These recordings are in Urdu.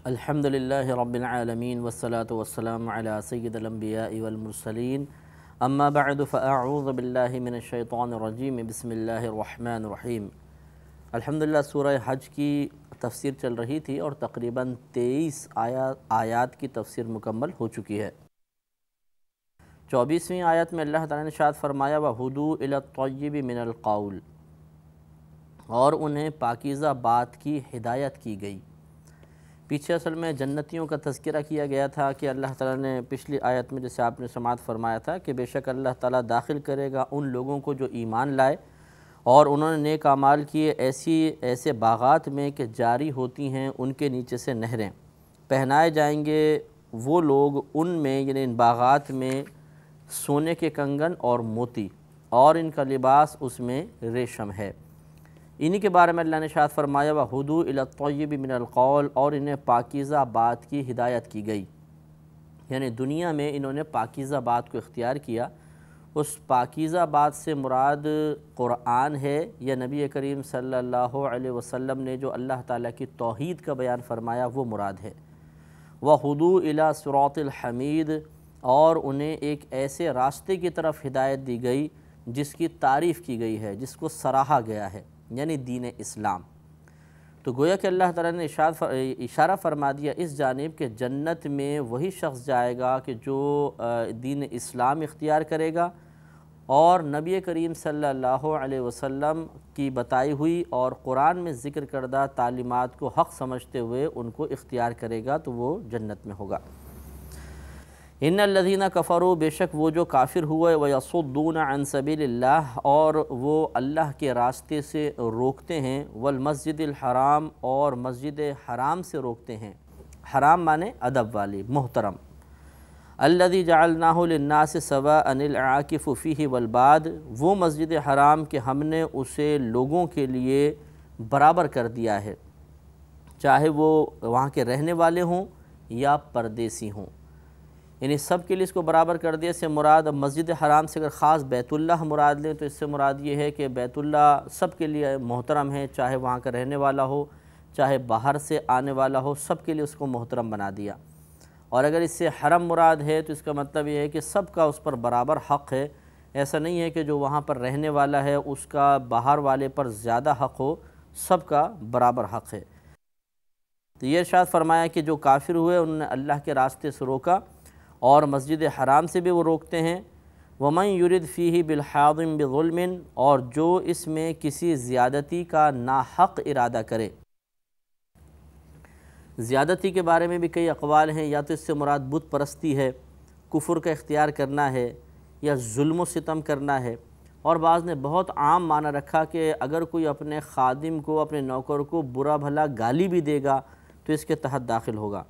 الحمدللہ رب العالمین والصلاة والسلام علی سید الانبیاء والمرسلین اما بعد فاعوذ باللہ من الشیطان الرجیم بسم اللہ الرحمن الرحیم۔ الحمدللہ سورہ حج کی تفسیر چل رہی تھی اور تقریباً 23 آیات کی تفسیر مکمل ہو چکی ہے۔ 24ویں آیت میں اللہ تعالیٰ نے ارشاد فرمایا وَہُدُوا إِلَى الطَّيِّبِ مِنَ الْقَوْلِ، اور انہیں پاکیزہ بات کی ہدایت کی گئی۔ پیچھے اصل میں جنتیوں کا تذکرہ کیا گیا تھا کہ اللہ تعالیٰ نے پچھلی آیت میں جیسے آپ نے سماعت فرمایا تھا کہ بے شک اللہ تعالیٰ داخل کرے گا ان لوگوں کو جو ایمان لائے اور انہوں نے نیک اعمال کیے ایسے باغات میں کہ جاری ہوتی ہیں ان کے نیچے سے نہریں، پہنائے جائیں گے وہ لوگ ان میں یعنی ان باغات میں سونے کے کنگن اور موتی، اور ان کا لباس اس میں ریشم ہے۔ انہی کے بارے میں اللہ نے ارشاد فرمایا وَہُدُوا إِلَى الطَّيِّبِ مِنَ الْقَوْلِ، اور انہیں پاکیزہ بات کی ہدایت کی گئی، یعنی دنیا میں انہوں نے پاکیزہ بات کو اختیار کیا۔ اس پاکیزہ بات سے مراد قرآن ہے یا نبی کریم صلی اللہ علیہ وسلم نے جو اللہ تعالیٰ کی توحید کا بیان فرمایا وہ مراد ہے۔ وَهُدُوا إِلَى صِرَاطِ الْحَمِيدِ، اور انہیں ایک ایسے راستے کی طرف ہدایت دی گئی جس کی تعریف کی گئی ہے، جس کو سراہا گیا ہے، یعنی دین اسلام۔ تو گویا کہ اللہ تعالیٰ نے اشارہ فرما دیا اس جانب کہ جنت میں وہی شخص جائے گا کہ جو دین اسلام اختیار کرے گا اور نبی کریم صلی اللہ علیہ وسلم کی بتائی ہوئی اور قرآن میں ذکر کردہ تعلیمات کو حق سمجھتے ہوئے ان کو اختیار کرے گا تو وہ جنت میں ہوگا۔ ان الذین کفروا، بے شک وہ جو کافر ہوئے، ویصدون عن سبیل اللہ، اور وہ اللہ کے راستے سے روکتے ہیں، والمسجد الحرام، اور مسجد حرام سے روکتے ہیں۔ حرام مانے ادب والی، محترم۔ الذی جعلناہ للناس سواء العاکف فیہ والباد، وہ مسجد حرام کہ ہم نے اسے لوگوں کے لیے برابر کر دیا ہے، چاہے وہ وہاں کے رہنے والے ہوں یا پردیسی ہوں، یعنی سب کے لیے اس کو برابر کر دیا۔ سے مراد اب مسجد حرام سے اگر خاص بیت اللہ مراد لیں تو اس سے مراد یہ ہے کہ بیت اللہ سب کے لیے محترم ہے، چاہے وہاں کا رہنے والا ہو چاہے باہر سے آنے والا ہو، سب کے لیے اس کو محترم بنا دیا۔ اور اگر اس سے حرم مراد ہے تو اس کا مطلب یہ ہے کہ سب کا اس پر برابر حق ہے، ایسا نہیں ہے کہ جو وہاں پر رہنے والا ہے اس کا باہر والے پر زیادہ حق ہو، سب کا برابر حق ہے۔ تو یہ ارشاد فرمایا کہ جو کافر ہوئے انہوں نے اللہ کے راستے سے روکا اور مسجد حرام سے بھی وہ روکتے ہیں۔ وَمَن يُرِدْ فِيهِ بِالْحَاضٍ بِظُلْمٍ، اور جو اس میں کسی زیادتی کا ناحق ارادہ کرے۔ زیادتی کے بارے میں بھی کئی اقوال ہیں، یا تو اس سے مراد بت پرستی ہے، کفر کا اختیار کرنا ہے، یا ظلم و ستم کرنا ہے، اور بعض نے بہت عام معنی رکھا کہ اگر کوئی اپنے خادم کو اپنے نوکر کو برا بھلا گالی بھی دے گا تو اس کے تحت داخل ہوگا۔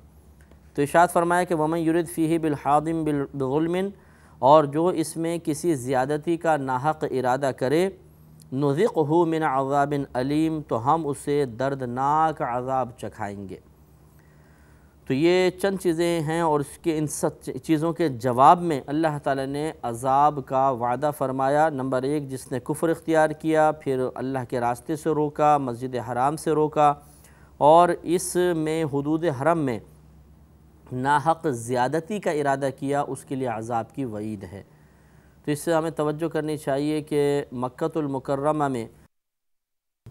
تو ارشاد فرمایا کہ وَمَن يُرِدْ فِيهِ بِالْحَاضٍ بِظُلْمٍ، اور جو اس میں کسی زیادتی کا ناحق ارادہ کرے، نُذِقْهُ مِنْ عَذَابٍ أَلِيمٍ، تو ہم اسے دردناک عذاب چکھائیں گے۔ تو یہ چند چیزیں ہیں، اور اس کے ان سب چیزوں کے جواب میں اللہ تعالیٰ نے عذاب کا وعدہ فرمایا۔ نمبر 1، جس نے کفر اختیار کیا، پھر اللہ کے راستے سے روکا، مسجد حرام سے روکا، اور اس میں حدود حرم میں ناحق زیادتی کا ارادہ کیا، اس کے لیے عذاب کی وعید ہے۔ تو اس سے ہمیں توجہ کرنی چاہیے کہ مکہ المکرمہ میں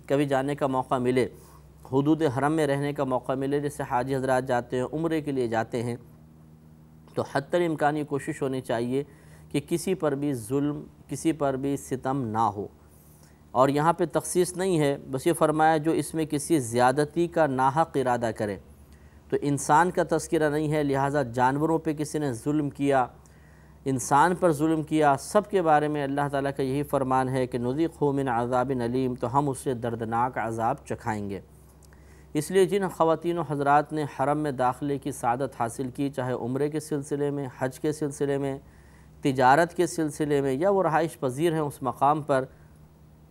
کبھی جانے کا موقع ملے، حدود حرم میں رہنے کا موقع ملے، جیسے حاجی حضرات جاتے ہیں، عمرے کے لیے جاتے ہیں، تو حتی الامکان یہ کوشش ہونی چاہیے کہ کسی پر بھی ظلم، کسی پر بھی ستم نہ ہو۔ اور یہاں پہ تخصیص نہیں ہے، بس یہ فرمایا جو اس میں کسی زیادتی کا ناحق ارادہ کرے، تو انسان کا تذکرہ نہیں ہے، لہٰذا جانوروں پہ کسی نے ظلم کیا، انسان پر ظلم کیا، سب کے بارے میں اللہ تعالیٰ کا یہی فرمان ہے کہ نُذِقْهُ مِنْ عَذَابٍ أَلِيمٍ، تو ہم اسے دردناک عذاب چکھائیں گے۔ اس لیے جن خواتین و حضرات نے حرم میں داخلے کی سعادت حاصل کی، چاہے عمرے کے سلسلے میں، حج کے سلسلے میں، تجارت کے سلسلے میں، یا وہ رہائش پذیر ہیں اس مقام پر،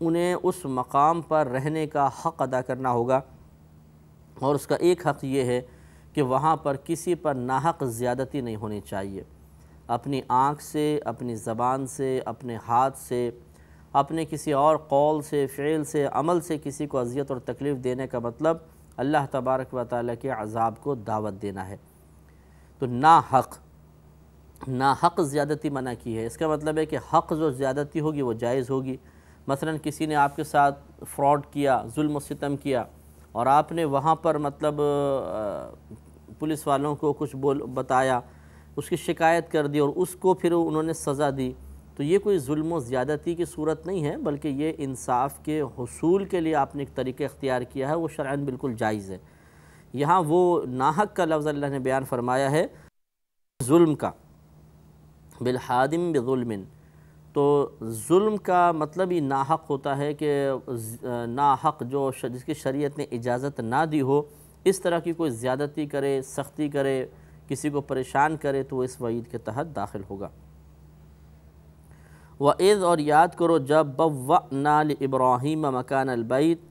انہیں اس مقام پر رہنے کا حق ادا کرنا ہوگا۔ اور اس کا ایک حق یہ ہے کہ وہاں پر کسی پر ناحق زیادتی نہیں ہونی چاہیے۔ اپنی آنکھ سے، اپنی زبان سے، اپنے ہاتھ سے، اپنے کسی اور قول سے، فعل سے، عمل سے کسی کو اذیت اور تکلیف دینے کا مطلب اللہ تبارک و تعالیٰ کے عذاب کو دعوت دینا ہے۔ تو ناحق زیادتی منع کی ہے۔ اس کا مطلب ہے کہ حق جو زیادتی ہوگی وہ جائز ہوگی۔ مثلا کسی نے آپ کے ساتھ فراڈ کیا، ظلم و ستم کیا، اور آپ نے وہاں پر مطلب پولیس والوں کو کچھ بتایا، اس کی شکایت کر دی اور اس کو پھر انہوں نے سزا دی، تو یہ کوئی ظلم و زیادتی کی صورت نہیں ہے، بلکہ یہ انصاف کے حصول کے لیے آپ نے ایک طریقہ اختیار کیا ہے، وہ شرعاً بالکل جائز ہے۔ یہاں وہ ناحق کا لفظ اللہ نے بیان فرمایا ہے ظلم کا، بالحادم بظلم، تو ظلم کا مطلب ہی ناحق ہوتا ہے کہ ناحق جس کی شریعت نے اجازت نہ دی ہو، اس طرح کی کوئی زیادتی کرے، سختی کرے، کسی کو پریشان کرے، تو وہ اس وعید کے تحت داخل ہوگا۔ وَإِذْ، اور یاد کرو جب بَوَّأْنَا لِإِبْرَاهِيمَ مَكَانَ الْبَيْتِ،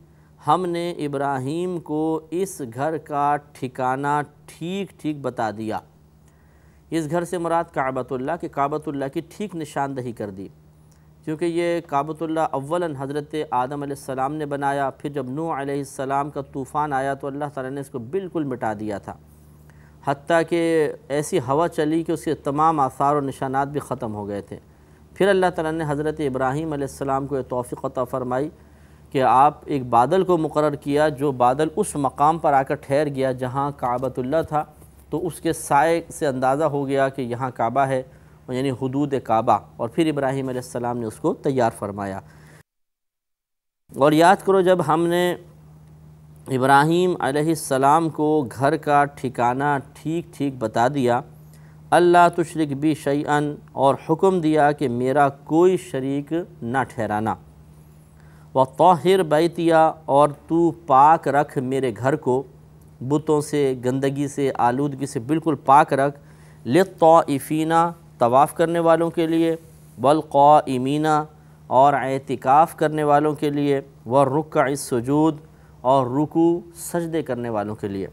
ہم نے ابراہیم کو اس گھر کا ٹھکانہ ٹھیک بتا دیا۔ اس گھر سے مراد کعبۃ اللہ، کہ کعبۃ اللہ کی ٹھیک نشاندہی کر دی، کیونکہ یہ کعبۃ اللہ اولاً حضرت آدم علیہ السلام نے بنایا، پھر جب نوح علیہ السلام کا طوفان آیا تو اللہ تعالیٰ نے اس کو بالکل مٹا دیا تھا، حتیٰ کہ ایسی ہوا چلی کہ اس کے تمام آثار و نشانات بھی ختم ہو گئے تھے۔ پھر اللہ تعالیٰ نے حضرت ابراہیم علیہ السلام کو یہ توفیق عطا فرمائی کہ آپ ایک بادل کو مقرر کیا، جو بادل اس مقام پر آ کر ٹھہر گیا جہاں کعبۃ اللہ تھا، تو اس کے سائے سے اندازہ ہو گیا کہ یہاں کعبہ ہے، یعنی حدود کعبہ، اور پھر ابراہیم علیہ السلام نے اس کو تیار فرمایا۔ اور یاد کرو جب ہم نے ابراہیم علیہ السلام کو گھر کا ٹھکانہ ٹھیک بتا دیا، اللہ تشرک بی شیئن، اور حکم دیا کہ میرا کوئی شریک نہ ٹھہرانا، وطہر بیتیا، اور تو پاک رکھ میرے گھر کو بتوں سے، گندگی سے، آلودگی سے بالکل پاک رکھ، للطائفین، طواف کرنے والوں کے لیے، والقائمین، اور اعتکاف کرنے والوں کے لیے، والرکع السجود، اور رکوع سجدے کرنے والوں کے لیے،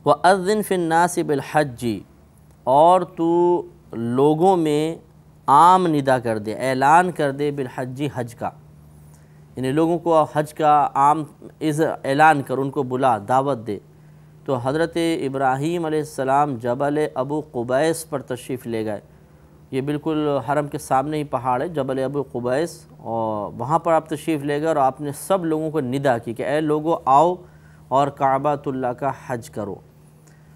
وَأَذِّن فِي النَّاسِ بِالْحَجِّ، اور تو لوگوں میں عام ندا کر دے، اعلان کر دے، بالحج، حج کا، یعنی لوگوں کو حج کا عام اعلان کر، ان کو بلا، دعوت دے۔ تو حضرت ابراہیم علیہ السلام جبل ابو قبیس پر تشریف لے گئے، یہ بالکل حرم کے سامنے ہی پہاڑ ہے جبل ابو قبیس، اور وہاں پر آپ تشریف لے گئے اور آپ نے سب لوگوں کو ندا کی کہ اے لوگو آؤ اور کعبۃ اللہ کا حج کرو۔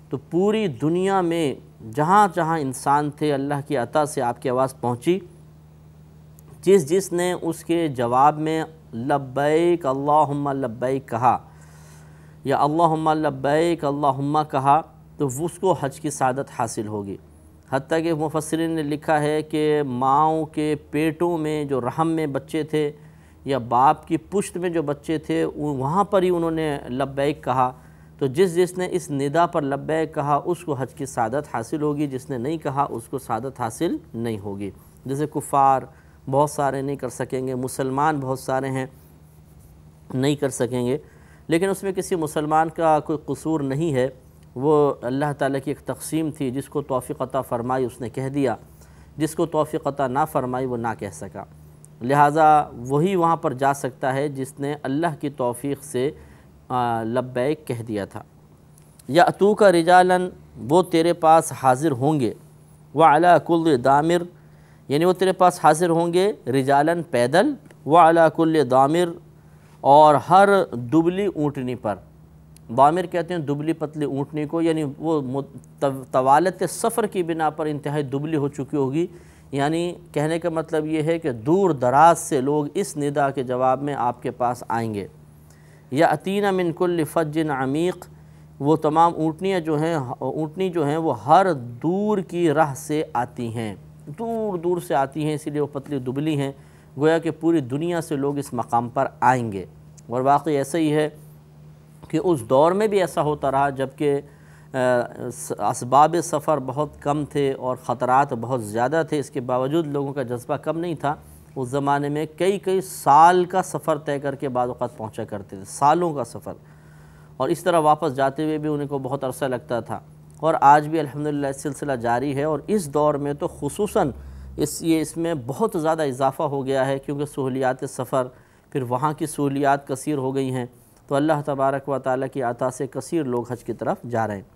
تو پوری دنیا میں جہاں جہاں انسان تھے، اللہ کی عطا سے آپ کی آواز پہنچی، جس نے اس کے جواب میں لبیک اللہم لبیک کہا یا اللہم لبیک اللہم کہا، تو اس کو حج کی سعادت حاصل ہوگی۔ حتیٰ کہ مفسرین نے لکھا ہے کہ ماؤں کے پیٹوں میں جو رحم میں بچے تھے یا باپ کی پشت میں جو بچے تھے، وہاں پر ہی انہوں نے لبیک کہا، تو جس نے اس ندا پر لبیک کہا اس کو حج کی سعادت حاصل ہوگی، جس نے نہیں کہا اس کو سعادت حاصل نہیں ہوگی۔ جیسے کفار بہت سارے نہیں کر سکیں گے، مسلمان بہت سارے ہیں نہیں کر سکیں گے، لیکن اس میں کسی مسلمان کا کوئی قصور نہیں ہے، وہ اللہ تعالیٰ کی ایک تقسیم تھی، جس کو توفیق عطا فرمائی اس نے کہہ دیا، جس کو توفیق عطا نہ فرمائی وہ نہ کہہ سکا، لہٰذا وہی وہاں پر جا سکتا ہے جس نے اللہ کی توفیق سے لبیک کہہ دیا تھا۔ یأتوک رجالا، وہ تیرے پاس حاضر ہوں گے، وعلی کل دامر، یعنی وہ تیرے پاس حاضر ہوں گے رجالاً پیدل، وعلی کل دامر، اور ہر دبلی اونٹنی پر، دامر کہتے ہیں دبلی پتلی اونٹنی کو، یعنی وہ طوالت سفر کی بنا پر انتہائی دبلی ہو چکی ہوگی، یعنی کہنے کا مطلب یہ ہے کہ دور دراز سے لوگ اس ندا کے جواب میں آپ کے پاس آئیں گے۔ یأتین من کل فج عمیق، وہ تمام اونٹنی جو ہیں وہ ہر دور کی راہ سے آتی ہیں، دور سے آتی ہیں، اسی لیے وہ پتلی دبلی ہیں، گویا کہ پوری دنیا سے لوگ اس مقام پر آئیں گے۔ اور واقعی ایسا ہی ہے کہ اس دور میں بھی ایسا ہوتا رہا، جبکہ اسباب سفر بہت کم تھے اور خطرات بہت زیادہ تھے، اس کے باوجود لوگوں کا جذبہ کم نہیں تھا۔ اس زمانے میں کئی سال کا سفر طے کر کے بعض اوقات پہنچا کرتے تھے، سالوں کا سفر، اور اس طرح واپس جاتے ہوئے بھی انہیں کو بہت عرصہ لگتا تھا، اور آج بھی الحمدللہ اس سلسلہ جاری ہے، اور اس دور میں تو خصوصاً اس میں بہت زیادہ اضافہ ہو گیا ہے، کیونکہ سہولیات سفر، پھر وہاں کی سہولیات کثیر ہو گئی ہیں، تو اللہ تبارک و تعالیٰ کی عطا سے کثیر لوگ حج کی طرف جا رہے ہیں۔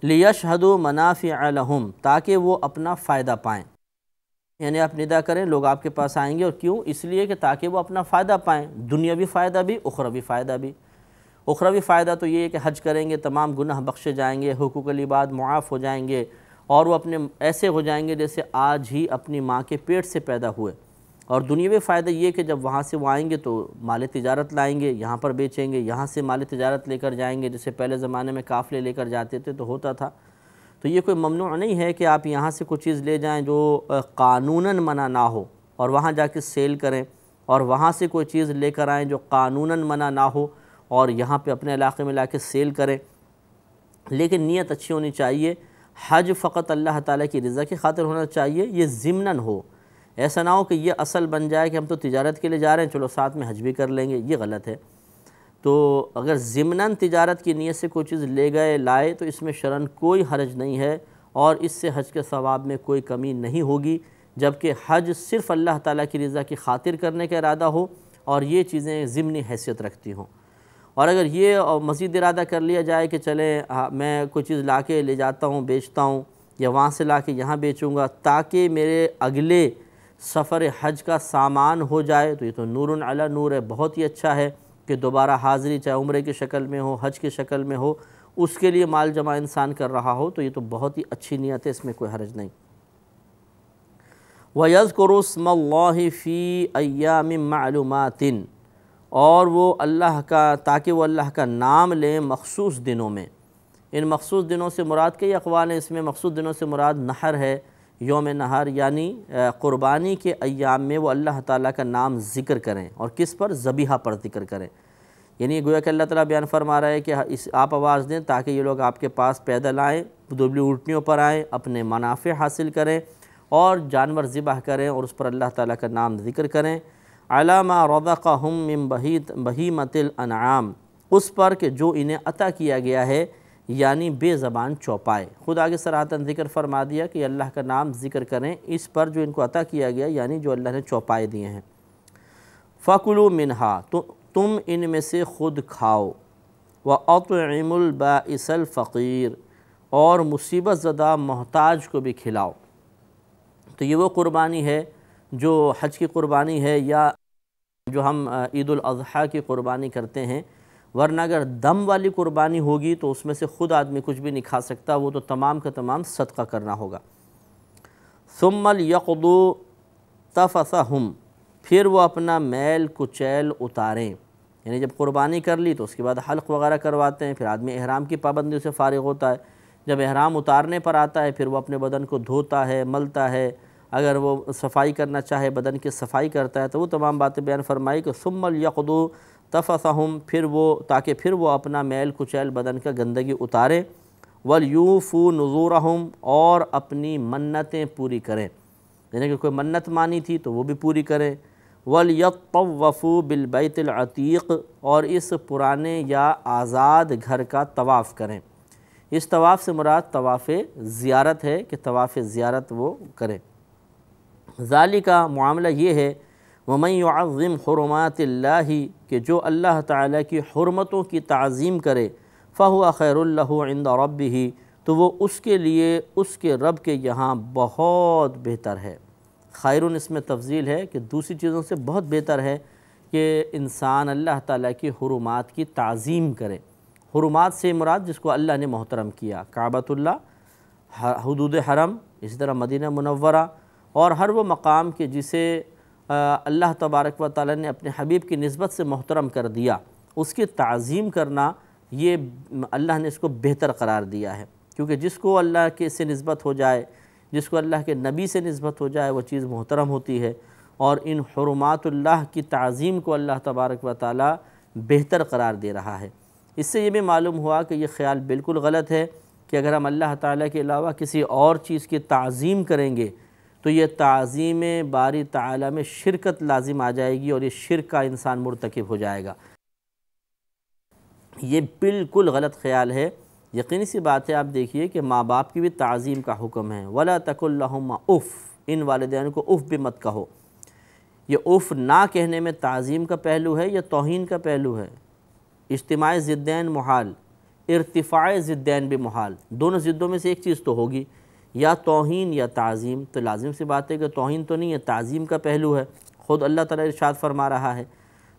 لیشہدوا منافع لہم، تاکہ وہ اپنا فائدہ پائیں، یعنی آپ ندا کریں لوگ آپ کے پاس آئیں گے، اور کیوں؟ اس لیے کہ تاکہ وہ اپنا فائدہ پائیں، دنیاوی فائدہ بھی، اخروی فائدہ بھی۔ اخروی فائدہ تو یہ ہے کہ حج کریں گے تمام گناہ بخشے جائیں گے، حقوق العباد معاف ہو جائیں گے، اور وہ اپنے ایسے ہو جائیں گے جیسے آج ہی اپنی ماں کے پیٹ سے پیدا ہوئے۔ اور دنیاوی فائدہ یہ کہ جب وہاں سے وہ آئیں گے تو مال تجارت لائیں گے، یہاں پر بیچیں گے، یہاں سے مال تجارت لے کر جائیں گے، جیسے پہلے زمانے میں قافلے لے کر جاتے تھے تو ہوتا تھا۔ تو یہ کوئی ممنوع نہیں ہے کہ آپ یہاں سے کوئی چیز لے جائیں جو قانوناً منع نہ ہو، اور وہاں جا کے سیل کریں، اور وہاں سے کوئی چیز لے کر آئیں جو قانوناً منع نہ ہو اور یہاں پہ اپنے علاقے میں لا کے سیل کریں، لیکن نیت اچھی ہونی چاہیے۔ حج فقط اللہ تعالیٰ کی رضا کی خاطر ہونا چاہیے، یہ ضمناً ہو، ایسا نہ ہو کہ یہ اصل بن جائے کہ ہم تو تجارت کے لیے جا رہے ہیں، چلو ساتھ میں حج بھی کر لیں گے، یہ غلط ہے۔ تو اگر ضمناً تجارت کی نیت سے کوئی چیز لے گئے لائے تو اس میں شرعاً کوئی حرج نہیں ہے، اور اس سے حج کے ثواب میں کوئی کمی نہیں ہوگی، جبکہ حج صرف اللہ تعالیٰ کی رضا کی خاطر کرنے کا ارادہ ہو اور یہ چیزیں ضمنی حیثیت رکھتی ہوں۔ اور اگر یہ مزید ارادہ کر لیا جائے کہ چلیں میں کوئی چیز لا کے لے جاتا ہوں بیچتا ہوں، یا وہاں سے لا کے یہاں بیچوں گا تاکہ میرے اگلے سفر حج کا سامان ہو جائے، تو یہ تو نور علی نور ہے، بہت ہی اچھا ہے کہ دوبارہ حاضری چاہے عمرے کی شکل میں ہو، حج کی شکل میں ہو، اس کے لیے مال جمع انسان کر رہا ہو، تو یہ تو بہت ہی اچھی نیت ہے، اس میں کوئی حرج نہیں۔ وَيَذْكُرُ اسْمَ اللَّهِ فِي أَيَّامٍ مَّعْلُومَاتٍ، اور وہ اللہ کا، تاکہ وہ اللہ کا نام لیں مخصوص دنوں میں۔ ان مخصوص دنوں سے مراد کئی اقوال ہیں، اس میں مخصوص دنوں سے مراد نحر ہے، یوم نحر، یعنی قربانی کے ایام میں وہ اللہ تعالیٰ کا نام ذکر کریں، اور کس پر؟ ذبیحہ پر ذکر کریں۔ یعنی گویا کہ اللہ تعالیٰ بیان فرما رہا ہے کہ آپ آواز دیں تاکہ یہ لوگ آپ کے پاس پیدل آئیں، دبلی اونٹنیوں پر آئیں، اپنے منافع حاصل کریں اور جانور ذبح کریں اور اس پر اللہ تعالیٰ کا نام ذکر کریں۔ عَلَى مَا رَزَقَهُم مِّن بَهِیمَةِ الْأَنْعَامِ، اس پر کہ جو انہیں عطا کیا گیا ہے، یعنی بے زبان چوپائے۔ خود آگے صراحتاً ذکر فرما دیا کہ اللہ کا نام ذکر کریں اس پر جو ان کو عطا کیا گیا، یعنی جو اللہ نے چوپائے دیے ہیں۔ فَكُلُوا مِنْهَا، تو تم ان میں سے خود کھاؤ، وَأَطْعِمُوا الْبَائِسَ الْفَقِيرَ، اور مصیبت زدہ محتاج کو بھی کھلاؤ۔ تو یہ وہ قربانی ہے جو حج کی قربانی ہے، یا جو ہم عید الاضحیٰ کی قربانی کرتے ہیں، ورنہ اگر دم والی قربانی ہوگی تو اس میں سے خود آدمی کچھ بھی نہیں کھا سکتا، وہ تو تمام کا تمام صدقہ کرنا ہوگا۔ ثُمَّ لْيَقْضُوا تَفَثَهُمْ، پھر وہ اپنا میل کچیل اتاریں، یعنی جب قربانی کر لی تو اس کے بعد حلق وغیرہ کرواتے ہیں، پھر آدمی احرام کی پابندیوں سے فارغ ہوتا ہے، جب احرام اتارنے پر آتا ہے پھر وہ اپنے بدن کو دھوتا ہے، ملتا ہے، اگر وہ صفائی کرنا چاہے بدن کی صفائی کرتا ہے، تو وہ تمام باتیں بیان فرمائی کہ ثُمَّ لْيَقْضُوا تَفَثَهُمْ، پھر وہ اپنا میل کچیل بدن کا گندگی اتاریں، وَلْيُوفُوا نُذُورَهُمْ، اور اپنی منتیں پوری کریں، یعنی کہ کوئی منت مانی تھی تو وہ بھی پوری کریں۔ وَلْيَطَّوَّفُوا بِالْبَيْتِ الْعَتِيقِ، اور اس پرانے یا آزاد گھر کا طواف کریں۔ اس طواف سے مراد طواف زیارت ہے کہ طواف زیارت وہ کریں۔ ذالک کا معاملہ یہ ہے، وَمَن يُعَظِّمْ حُرُمَاتِ اللَّهِ، کہ جو اللہ تعالیٰ کی حرمتوں کی تعظیم کرے، فَهُوَ خَيْرٌ لَهُ عِنْدَ رَبِّهِ، تو وہ اس کے لیے اس کے رب کے یہاں بہت بہتر ہے۔ خیرun اس میں تفضیل ہے کہ دوسری چیزوں سے بہت بہتر ہے کہ انسان اللہ تعالیٰ کی حرمات کی تعظیم کرے۔ حرمات سے مراد جس کو اللہ نے محترم کیا، کعبۃ اللہ، حدود حرم، اسی طرح مدینہ منورہ، اور ہر وہ مقام کہ جسے اللہ تبارک و تعالیٰ نے اپنے حبیب کی نسبت سے محترم کر دیا، اس کی تعظیم کرنا، یہ اللہ نے اس کو بہتر قرار دیا ہے، کیونکہ جس کو اللہ کے سے نسبت ہو جائے، جس کو اللہ کے نبی سے نسبت ہو جائے، وہ چیز محترم ہوتی ہے، اور ان حرمات اللہ کی تعظیم کو اللہ تبارک و تعالیٰ بہتر قرار دے رہا ہے۔ اس سے یہ بھی معلوم ہوا کہ یہ خیال بالکل غلط ہے کہ اگر ہم اللہ تعالیٰ کے علاوہ کسی اور چیز کی تعظیم کریں گے تو یہ تعظیم باری تعالیٰ میں شرکت لازم آ جائے گی اور یہ شرک کا انسان مرتکب ہو جائے گا۔ یہ بالکل غلط خیال ہے۔ یقینی سی بات ہے، آپ دیکھیے کہ ماں باپ کی بھی تعظیم کا حکم ہے، وَلَا تَقُلْ لَهُمَا اُف، ان والدین کو اف بھی مت کہو۔ یہ اف نہ کہنے میں تعظیم کا پہلو ہے یا توہین کا پہلو ہے؟ اجتماع ضدین محال، ارتفاع ضدین بھی محال، دونوں ضدوں میں سے ایک چیز تو ہوگی، یا توہین یا تعظیم۔ تو لازم سی بات ہے کہ توہین تو نہیں ہے، تعظیم کا پہلو ہے، خود اللہ تعالیٰ ارشاد فرما رہا ہے۔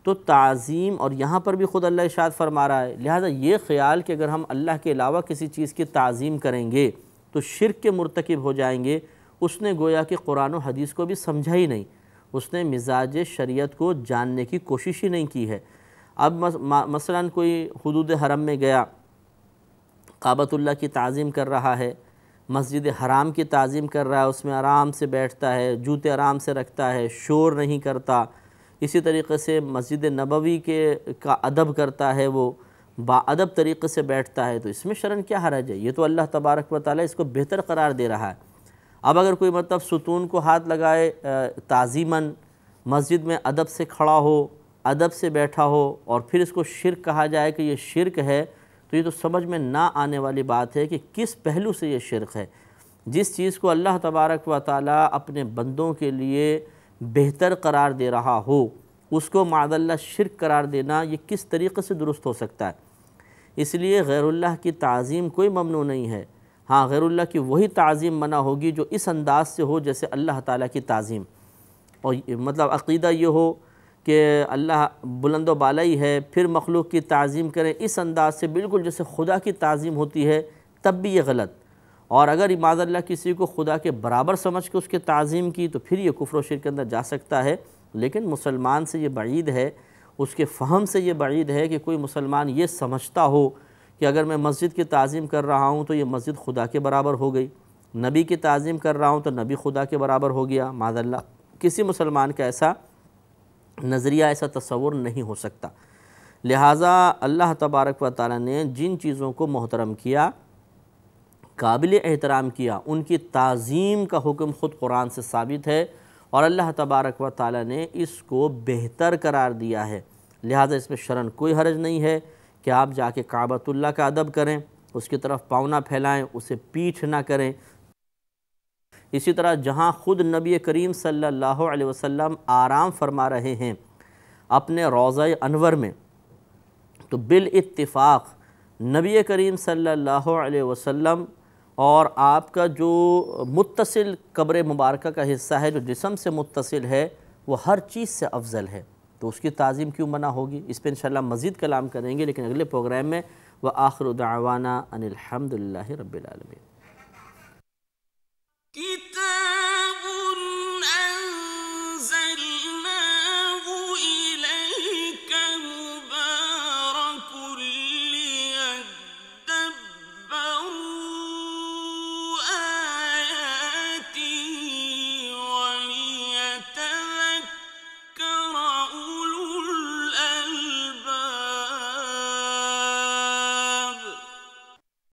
تو تعظیم، اور یہاں پر بھی خود اللہ ارشاد فرما رہا ہے، لہذا یہ خیال کہ اگر ہم اللہ کے علاوہ کسی چیز کی تعظیم کریں گے تو شرک کے مرتکب ہو جائیں گے، اس نے گویا کہ قرآن و حدیث کو بھی سمجھا ہی نہیں، اس نے مزاج شریعت کو جاننے کی کوشش ہی نہیں کی ہے۔ اب مثلا کوئی حدود حرم میں گیا، کعبۃ اللہ کی تعظیم کر رہا ہے، مسجد حرام کی تعظیم کر رہا ہے، اس میں آرام سے بیٹھتا ہے، جوتے آرام سے رکھتا ہے، شور نہیں کرتا، اسی طریقے سے مسجد نبوی کا ادب کرتا ہے، وہ با ادب طریقے سے بیٹھتا ہے، تو اس میں شرعاً کیا حرج ہے؟ یہ تو اللہ تبارک و تعالیٰ اس کو بہتر قرار دے رہا ہے۔ اب اگر کوئی مطلب ستون کو ہاتھ لگائے تعظیماً، مسجد میں ادب سے کھڑا ہو، ادب سے بیٹھا ہو، اور پھر اس کو شرک کہا جائے کہ یہ شرک ہے، تو یہ تو سمجھ میں نہ آنے والی بات ہے کہ کس پہلو سے یہ شرک ہے۔ جس چیز کو اللہ تبارک و تعالیٰ اپنے بندوں کے لیے بہتر قرار دے رہا ہو، اس کو معاذ اللہ شرک قرار دینا یہ کس طریقے سے درست ہو سکتا ہے؟ اس لیے غیر اللہ کی تعظیم کوئی ممنوع نہیں ہے۔ ہاں، غیر اللہ کی وہی تعظیم منع ہوگی جو اس انداز سے ہو جیسے اللہ تعالیٰ کی تعظیم، اور مطلب عقیدہ یہ ہو کہ اللہ بلند و بالائی ہے، پھر مخلوق کی تعظیم کریں اس انداز سے بالکل جیسے خدا کی تعظیم ہوتی ہے، تب بھی یہ غلط۔ اور اگر معاذ اللہ کسی کو خدا کے برابر سمجھ کے اس کے تعظیم کی تو پھر یہ کفر و شرک کے اندر جا سکتا ہے۔ لیکن مسلمان سے یہ بعید ہے، اس کے فہم سے یہ بعید ہے کہ کوئی مسلمان یہ سمجھتا ہو کہ اگر میں مسجد کی تعظیم کر رہا ہوں تو یہ مسجد خدا کے برابر ہو گئی، نبی کی تعظیم کر رہا ہوں تو نبی خدا کے برابر ہو گیا۔ معاذ اللہ کسی مسلمان کا ایسا نظریہ، ایسا تصور نہیں ہو سکتا۔ لہٰذا اللہ تبارک و تعالیٰ نے جن چیزوں کو محترم کیا، قابل احترام کیا، ان کی تعظیم کا حکم خود قرآن سے ثابت ہے، اور اللہ تبارک و تعالیٰ نے اس کو بہتر قرار دیا ہے۔ لہٰذا اس میں شرعاً کوئی حرج نہیں ہے کہ آپ جا کے کعبۃ اللہ کا ادب کریں، اس کی طرف پاؤں نہ پھیلائیں، اسے پیٹھ نہ کریں۔ اسی طرح جہاں خود نبی کریم صلی اللہ علیہ وسلم آرام فرما رہے ہیں اپنے روضہ انور میں، تو بالاتفاق نبی کریم صلی اللہ علیہ وسلم اور آپ کا جو متصل قبر مبارکہ کا حصہ ہے، جو جسم سے متصل ہے، وہ ہر چیز سے افضل ہے، تو اس کی تعظیم کیوں منع ہوگی؟ اس پہ انشاءاللہ مزید کلام کریں گے، لیکن اگلے پروگرام میں وآخر دعوانا ان الحمد للہ رب العالمین۔